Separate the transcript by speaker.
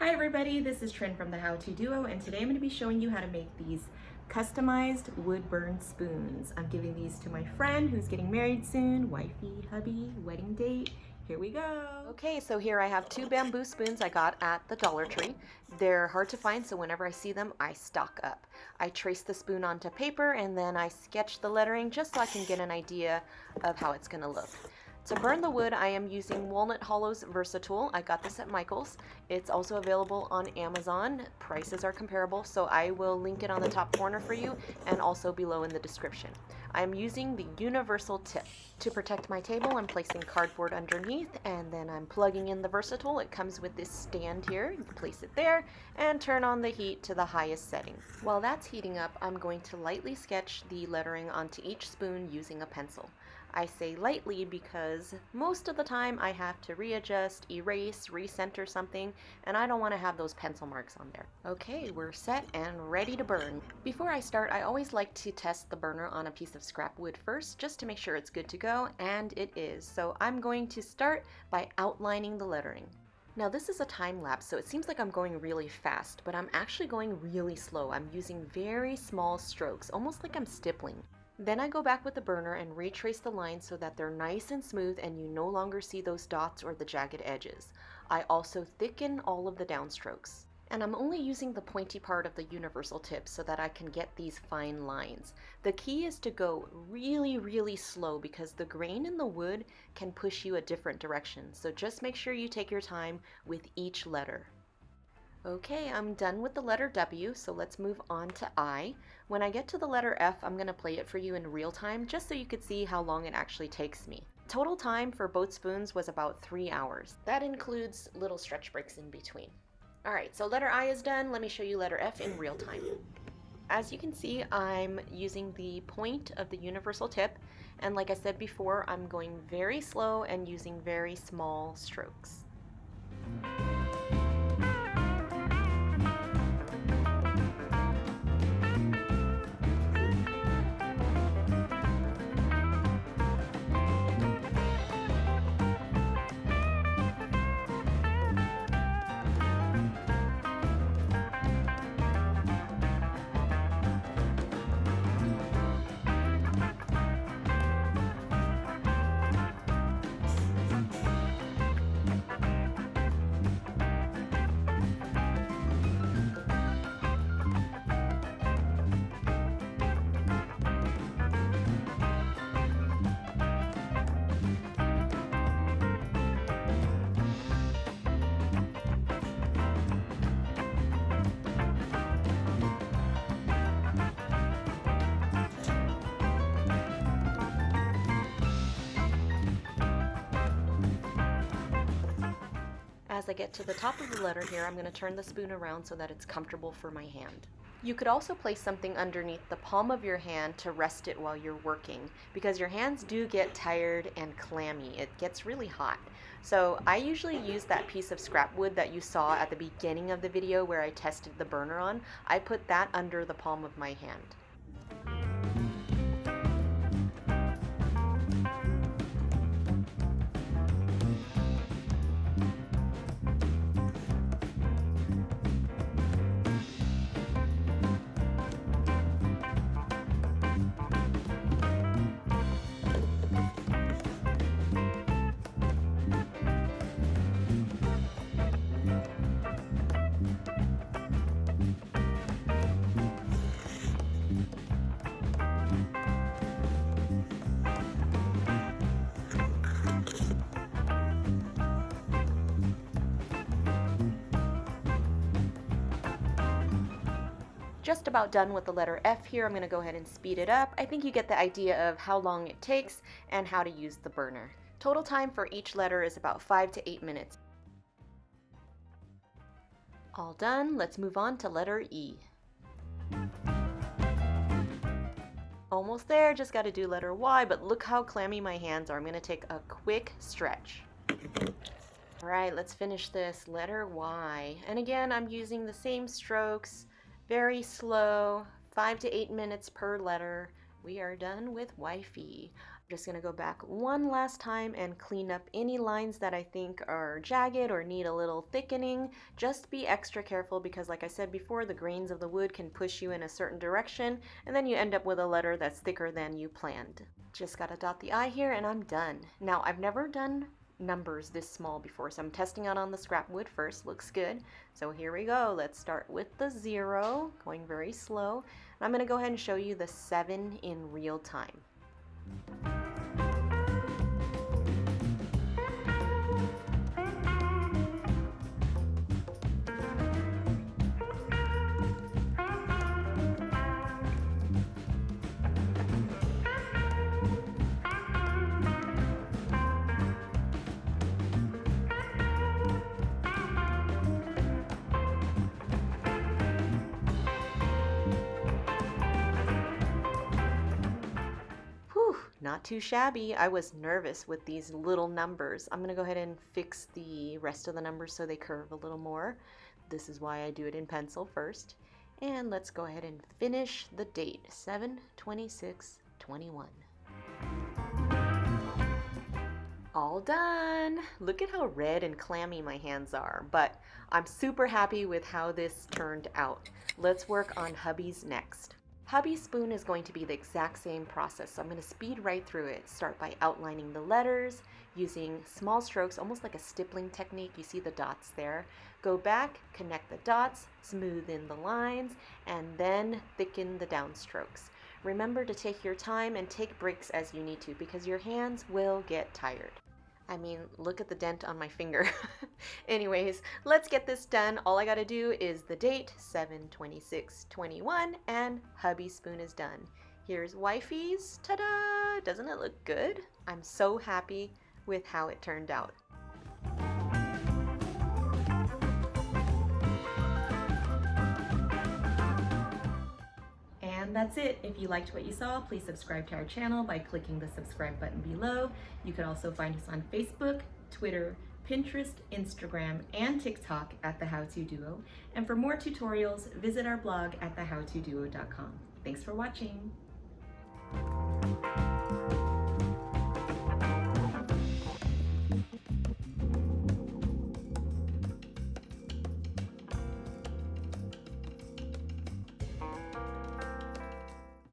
Speaker 1: Hi everybody, this is Trin from the How To Duo, and today I'm going to be showing you how to make these customized wood burn spoons. I'm giving these to my friend who's getting married soon. Wifey, hubby, wedding date. Here we go. Okay, so here I have two bamboo spoons I got at the Dollar Tree. They're hard to find, so whenever I see them, I stock up. I trace the spoon onto paper and then I sketch the lettering just so I can get an idea of how it's going to look. To burn the wood, I am using Walnut Hollow's Versatool. I got this at Michael's. It's also available on Amazon. Prices are comparable, so I will link it on the top corner for you and also below in the description. I'm using the universal tip. To protect my table, I'm placing cardboard underneath and then I'm plugging in the Versatool. It comes with this stand here. You place it there and turn on the heat to the highest setting. While that's heating up, I'm going to lightly sketch the lettering onto each spoon using a pencil. I say lightly because most of the time I have to readjust, erase, recenter something, and I don't want to have those pencil marks on there. Okay, we're set and ready to burn. Before I start, I always like to test the burner on a piece of scrap wood first, just to make sure it's good to go, and it is. So I'm going to start by outlining the lettering. Now this is a time lapse, so it seems like I'm going really fast, but I'm actually going really slow. I'm using very small strokes, almost like I'm stippling. Then I go back with the burner and retrace the lines so that they're nice and smooth and you no longer see those dots or the jagged edges. I also thicken all of the downstrokes. And I'm only using the pointy part of the universal tip so that I can get these fine lines. The key is to go really, really slow because the grain in the wood can push you a different direction. So just make sure you take your time with each letter. Okay, I'm done with the letter W, so let's move on to I. When I get to the letter F, I'm going to play it for you in real time just so you could see how long it actually takes me. Total time for both spoons was about 3 hours. That includes little stretch breaks in between. Alright, so letter I is done. Let me show you letter F in real time. As you can see, I'm using the point of the universal tip, and like I said before, I'm going very slow and using very small strokes. As I get to the top of the letter here, I'm going to turn the spoon around so that it's comfortable for my hand. You could also place something underneath the palm of your hand to rest it while you're working, because your hands do get tired and clammy. It gets really hot. So I usually use that piece of scrap wood that you saw at the beginning of the video where I tested the burner on. I put that under the palm of my hand. Just about done with the letter F here. I'm going to go ahead and speed it up. I think you get the idea of how long it takes and how to use the burner. Total time for each letter is about 5 to 8 minutes. All done. Let's move on to letter E. Almost there, just got to do letter Y, but look how clammy my hands are. I'm going to take a quick stretch. All right, let's finish this letter Y. And again, I'm using the same strokes. Very slow, 5 to 8 minutes per letter. We are done with Wifey. Just gonna go back one last time and clean up any lines that I think are jagged or need a little thickening. Just be extra careful because like I said before, the grains of the wood can push you in a certain direction and then you end up with a letter that's thicker than you planned. Just gotta dot the I here and I'm done. Now I've never done numbers this small before, so I'm testing out on the scrap wood first. Looks good. So here we go. Let's start with the 0, going very slow. And I'm gonna go ahead and show you the 7 in real time. Not too shabby. I was nervous with these little numbers. I'm going to go ahead and fix the rest of the numbers so they curve a little more. This is why I do it in pencil first. And let's go ahead and finish the date, 7/26/21. All done. Look at how red and clammy my hands are, but I'm super happy with how this turned out. Let's work on Hubby's next. Hubby's spoon is going to be the exact same process, so I'm going to speed right through it. Start by outlining the letters using small strokes, almost like a stippling technique. You see the dots there. Go back, connect the dots, smooth in the lines, and then thicken the downstrokes. Remember to take your time and take breaks as you need to because your hands will get tired. I mean, look at the dent on my finger. Anyways, let's get this done. All I gotta do is the date, 7/26/21, and Hubby's spoon is done. Here's Wifey's. Ta-da! Doesn't it look good? I'm so happy with how it turned out. And that's it. If you liked what you saw, please subscribe to our channel by clicking the subscribe button below. You can also find us on Facebook, Twitter, Pinterest, Instagram, and TikTok at The How To Duo. And for more tutorials, visit our blog at thehowtoduo.com. Thanks for watching.